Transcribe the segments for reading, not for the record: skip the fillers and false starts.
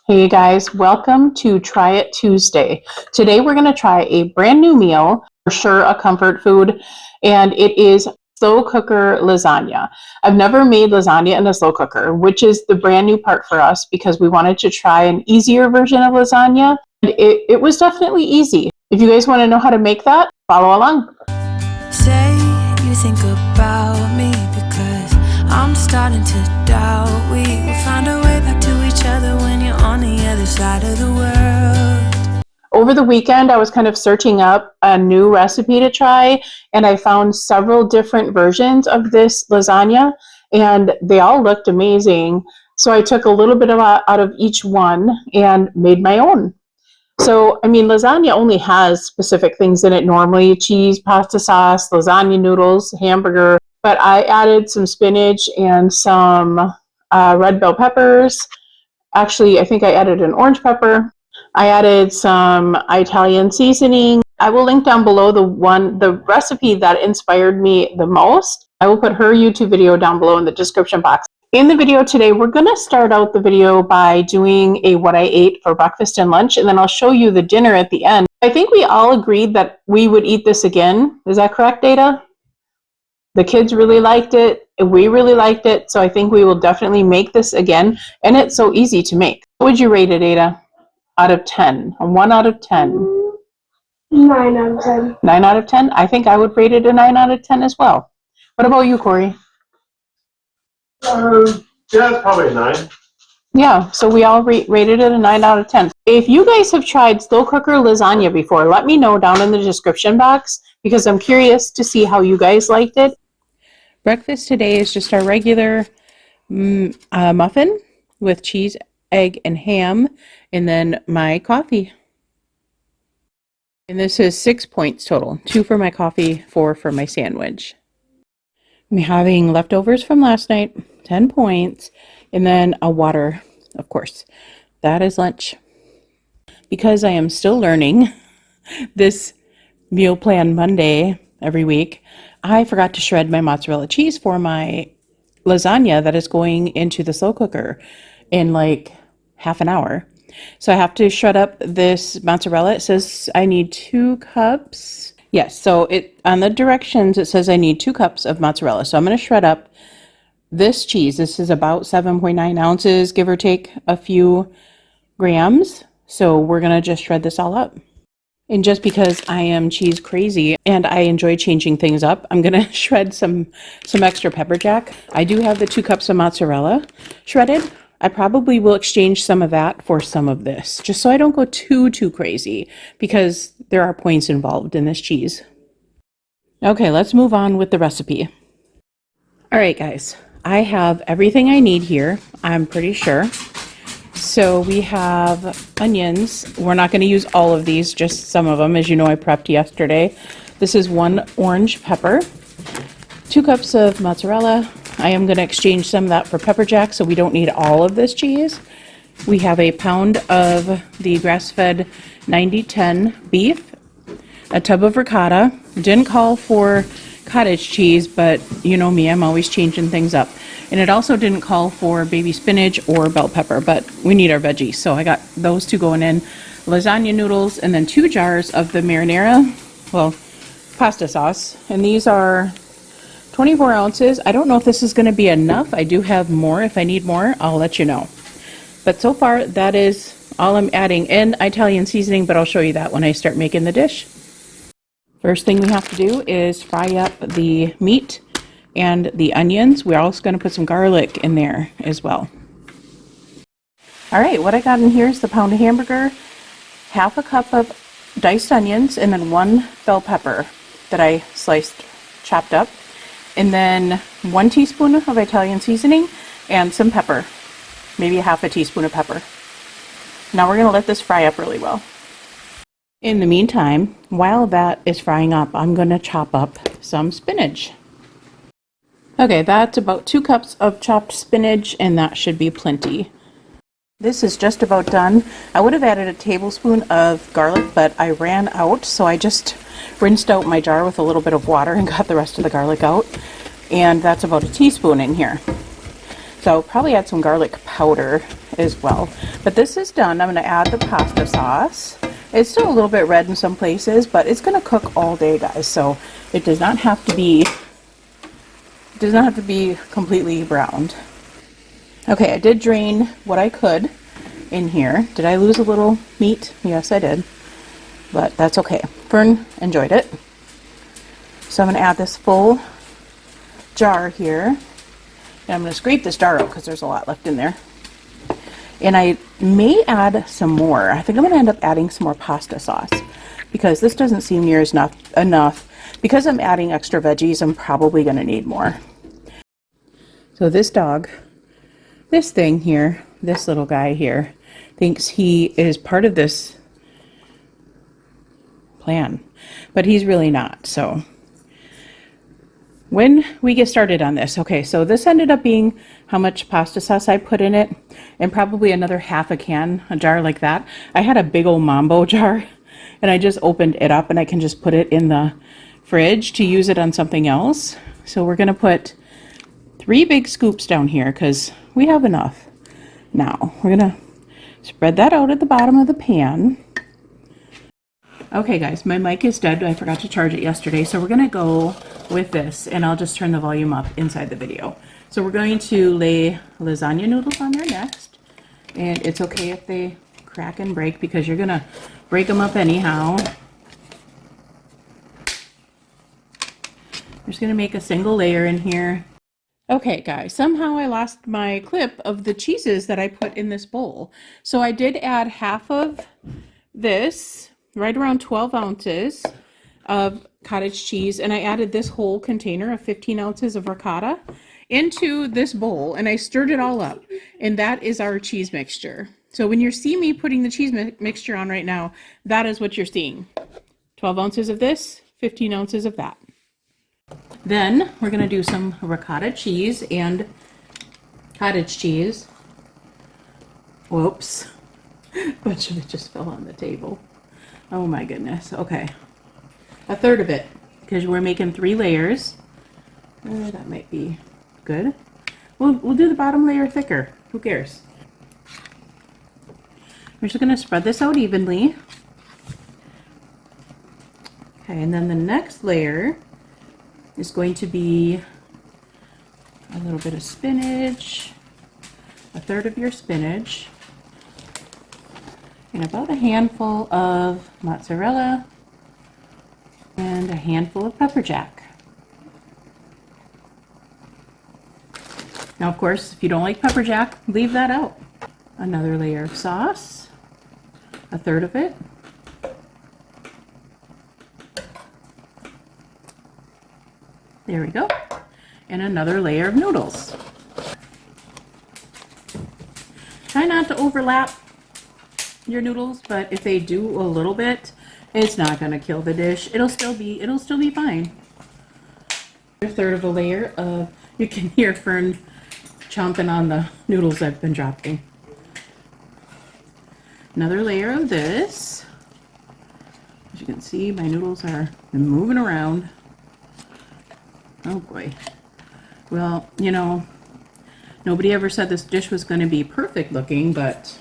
Hey guys, welcome to Try It Tuesday. Today we're going to try a brand new meal, for sure a comfort food, and it is slow cooker lasagna. I've never made lasagna in a slow cooker, which is the brand new part for us because we wanted to try an easier version of lasagna. And it was definitely easy. If you guys want to know how to make that, follow along. Say you think about me because I'm starting to doubt we will find a way back to each other when you're on the other side of the world. Over the weekend, I was kind of searching up a new recipe to try, and I found several different versions of this lasagna, and they all looked amazing. So I took a little bit out of each one and made my own. So, I mean, lasagna only has specific things in it normally: cheese, pasta sauce, lasagna noodles, hamburger. But I added some spinach and some red bell peppers. Actually, I think I added an orange pepper. I added some Italian seasoning. I will link down below the recipe that inspired me the most. I will put her YouTube video down below in the description box. In the video today, we're going to start out the video by doing a what I ate for breakfast and lunch, and then I'll show you the dinner at the end. I think we all agreed that we would eat this again. Is that correct, Data? The kids really liked it. We really liked it. So I think we will definitely make this again. And it's so easy to make. What would you rate it, Ada? Out of 10? A 1 out of 10? 9 out of 10. 9 out of 10? I think I would rate it a 9 out of 10 as well. What about you, Corey? Yeah, it's probably a 9. Yeah, so we all rated it a 9 out of 10. If you guys have tried slow cooker lasagna before, let me know down in the description box because I'm curious to see how you guys liked it. Breakfast today is just our regular muffin with cheese, egg, and ham, and then my coffee. And this is 6 points total. 2 for my coffee, 4 for my sandwich. I'm having leftovers from last night, 10 points, and then a water, of course. That is lunch. Because I am still learning this meal plan Monday every week, I forgot to shred my mozzarella cheese for my lasagna that is going into the slow cooker in like half an hour. So I have to shred up this mozzarella. It says I need 2 cups. Yes, so on the directions it says I need 2 cups of mozzarella. So I'm going to shred up this cheese. This is about 7.9 ounces, give or take a few grams. So we're going to just shred this all up. And just because I am cheese crazy and I enjoy changing things up, I'm going to shred some extra pepper jack. I do have the 2 cups of mozzarella shredded. I probably will exchange some of that for some of this, just so I don't go too crazy, because there are points involved in this cheese. Okay, let's move on with the recipe. All right, guys, I have everything I need here, I'm pretty sure. So we have onions. We're not going to use all of these, just some of them. As you know, I prepped yesterday. This is 1 orange pepper, 2 cups of mozzarella. I am going to exchange some of that for pepper jack, so we don't need all of this cheese. We have a pound of the grass-fed 90-10 beef, a tub of ricotta. Didn't call for cottage cheese, but you know me, I'm always changing things up. And it also didn't call for baby spinach or bell pepper, but we need our veggies. So I got those 2 going in. Lasagna noodles, and then 2 jars of the marinara, well, pasta sauce. And these are 24 ounces. I don't know if this is going to be enough. I do have more. If I need more, I'll let you know. But so far, that is all I'm adding. And Italian seasoning, but I'll show you that when I start making the dish. First thing we have to do is fry up the meat and the onions. We're also going to put some garlic in there as well. All right, what I got in here is the pound of hamburger, half a cup of diced onions, and then 1 bell pepper that I chopped up, and then 1 teaspoon of Italian seasoning and some pepper, maybe a half a teaspoon of pepper. Now we're going to let this fry up really well. In the meantime, while that is frying up, I'm going to chop up some spinach. Okay, that's about 2 cups of chopped spinach, and that should be plenty. This is just about done. I would have added a tablespoon of garlic, but I ran out, so I just rinsed out my jar with a little bit of water and got the rest of the garlic out. And that's about a teaspoon in here. So probably add some garlic powder as well. But this is done. I'm going to add the pasta sauce. It's still a little bit red in some places, but it's going to cook all day, guys. So it does not have to be completely browned. Okay, I did drain what I could in here. Did I lose a little meat? Yes, I did. But that's okay. Fern enjoyed it. So I'm going to add this full jar here. And I'm going to scrape this jar out because there's a lot left in there. And I may add some more. I think I'm going to end up adding some more pasta sauce because this doesn't seem near as enough. Because I'm adding extra veggies, I'm probably going to need more. So this dog, this thing here, this little guy here, thinks he is part of this plan, but he's really not. So when we get started on this, okay, so this ended up being how much pasta sauce I put in it, and probably another half a can, a jar like that. I had a big old Mambo jar, and I just opened it up, and I can just put it in the fridge to use it on something else. So we're gonna put 3 big scoops down here because we have enough. Now we're gonna spread that out at the bottom of the pan. Okay guys, my mic is dead. I forgot to charge it yesterday, so we're gonna go with this, and I'll just turn the volume up inside the video. So we're going to lay lasagna noodles on there next, and it's okay if they crack and break because you're gonna break them up anyhow. I'm just gonna make a single layer in here. Okay guys, somehow I lost my clip of the cheeses that I put in this bowl. So I did add half of this, right around 12 ounces of cottage cheese, and I added this whole container of 15 ounces of ricotta into this bowl, and I stirred it all up, and that is our cheese mixture. So when you see me putting the cheese mixture on right now, that is what you're seeing. 12 ounces of this, 15 ounces of that. Then we're going to do some ricotta cheese and cottage cheese. Whoops. A bunch of it just fell on the table. Oh my goodness. Okay. A third of it because we're making 3 layers. That might be good. We'll do the bottom layer thicker. Who cares? We're just going to spread this out evenly. Okay, and then the next layer is going to be a little bit of spinach, a third of your spinach, and about a handful of mozzarella, and a handful of pepper jack. Now, of course, if you don't like pepper jack, leave that out. Another layer of sauce, a third of it. There we go. And another layer of noodles. Try not to overlap your noodles, but if they do a little bit, it's not going to kill the dish. It'll still be fine. A third of a layer of, you can hear Fern chomping on the noodles I've been dropping. Another layer of this. As you can see, my noodles are moving around. Oh boy. Well, you know, nobody ever said this dish was going to be perfect looking, but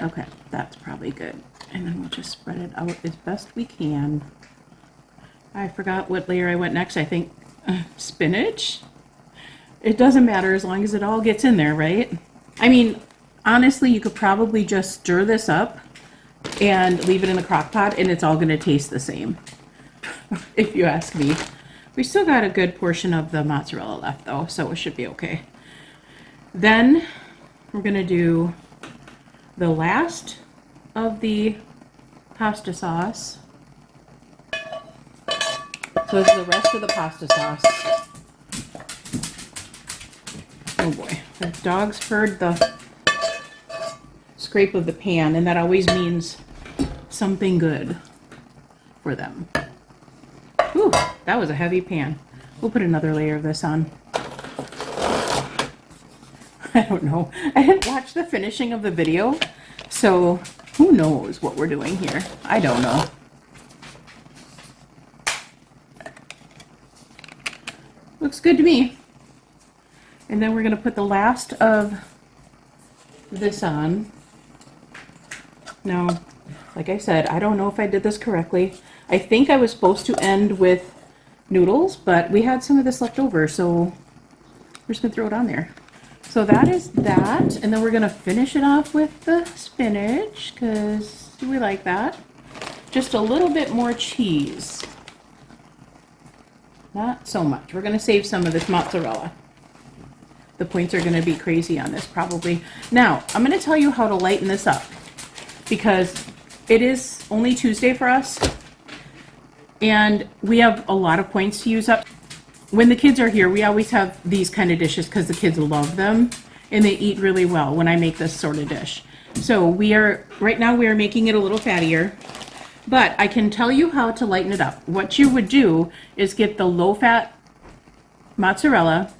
okay, that's probably good. And then we'll just spread it out as best we can. I forgot what layer I went next. I think spinach. It doesn't matter as long as it all gets in there, right? I mean, honestly, you could probably just stir this up and leave it in the crock pot and it's all going to taste the same. If you ask me. We still got a good portion of the mozzarella left though, so it should be okay. Then we're going to do the last of the pasta sauce. So it's the rest of the pasta sauce. Oh boy, the dogs heard the scrape of the pan, and that always means something good for them. Ooh, that was a heavy pan. We'll put another layer of this on. I don't know. I didn't watch the finishing of the video, so who knows what we're doing here. I don't know. Looks good to me. And then we're going to put the last of this on. Now, like I said, I don't know if I did this correctly. I think I was supposed to end with noodles, but we had some of this left over, so we're just going to throw it on there. So that is that, and then we're going to finish it off with the spinach, because we like that. Just a little bit more cheese. Not so much. We're going to save some of this mozzarella. The points are going to be crazy on this, probably. Now, I'm going to tell you how to lighten this up, because it is only Tuesday for us, and we have a lot of points to use up. When the kids are here, we always have these kind of dishes because the kids love them, and they eat really well when I make this sort of dish. So right now we are making it a little fattier, but I can tell you how to lighten it up. What you would do is get the low-fat mozzarella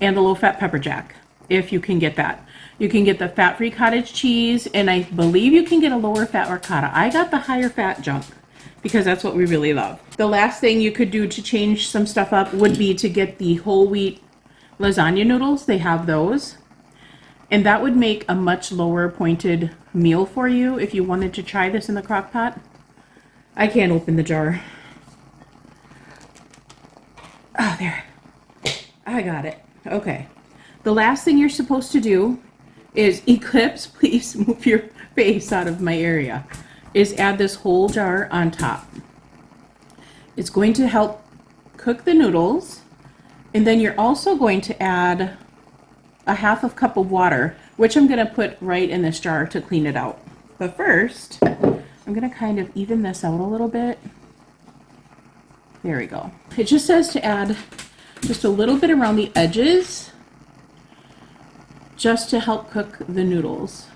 and the low-fat pepper jack, if you can get that. You can get the fat-free cottage cheese, and I believe you can get a lower-fat ricotta. I got the higher-fat junk because that's what we really love. The last thing you could do to change some stuff up would be to get the whole wheat lasagna noodles. They have those. And that would make a much lower pointed meal for you if you wanted to try this in the crock pot. I can't open the jar. Oh, there. I got it. Okay. The last thing you're supposed to do is, Eclipse, please move your face out of my area, is add this whole jar on top. It's going to help cook the noodles, and then you're also going to add a half cup of water, which I'm going to put right in this jar to clean it out. But first, I'm going to kind of even this out a little bit. There we go. It just says to add just a little bit around the edges, just to help cook the noodles.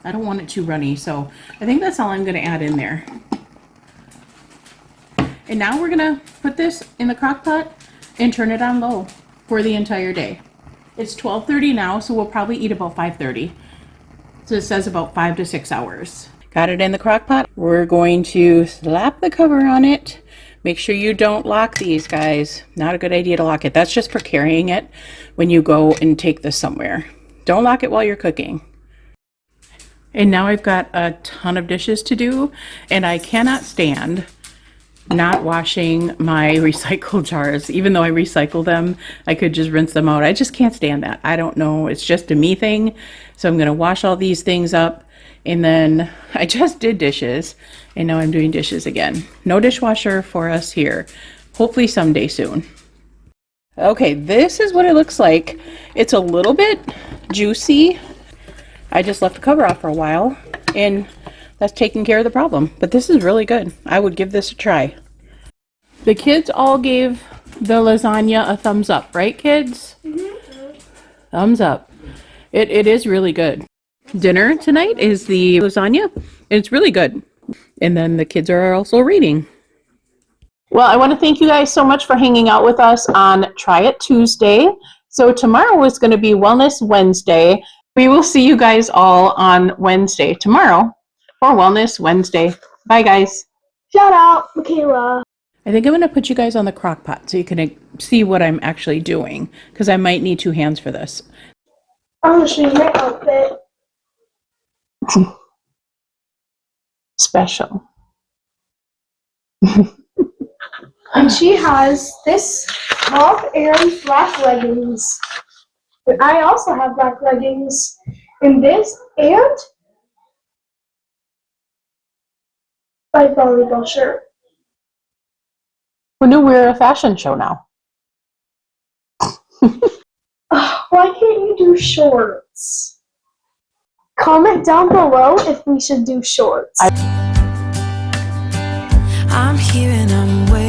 I don't want it too runny, so I think that's all I'm going to add in there. And now we're going to put this in the crock pot and turn it on low for the entire day. It's 12:30 now, so we'll probably eat about 5:30. So it says about 5 to 6 hours. Got it in the crock pot. We're going to slap the cover on it. Make sure you don't lock these, guys. Not a good idea to lock it. That's just for carrying it when you go and take this somewhere. Don't lock it while you're cooking. And now I've got a ton of dishes to do, and I cannot stand not washing my recycle jars. Even though I recycle them, I could just rinse them out. I just can't stand that. I don't know. It's just a me thing. So I'm going to wash all these things up. And then I just did dishes, and now I'm doing dishes again. No dishwasher for us here. Hopefully someday soon. Okay, this is what it looks like. It's a little bit juicy. I just left the cover off for a while, and that's taking care of the problem. But this is really good. I would give this a try. The kids all gave the lasagna a thumbs up, right, kids? Mm-hmm. Thumbs up. It is really good. Dinner tonight is the lasagna. It's really good. And then the kids are also reading. Well, I want to thank you guys so much for hanging out with us on Try It Tuesday. So tomorrow is going to be Wellness Wednesday. We will see you guys all on Wednesday, tomorrow, for Wellness Wednesday. Bye, guys. Shout out, Michaela. I think I'm going to put you guys on the crock pot so you can see what I'm actually doing, because I might need 2 hands for this. I'm going to show you my outfit. Special. And she has this top and black leggings. But I also have black leggings in this and my volleyball shirt. Who knew we were a fashion show now? Why can't you do shorts? Comment down below if we should do shorts. I'm here and I'm waiting.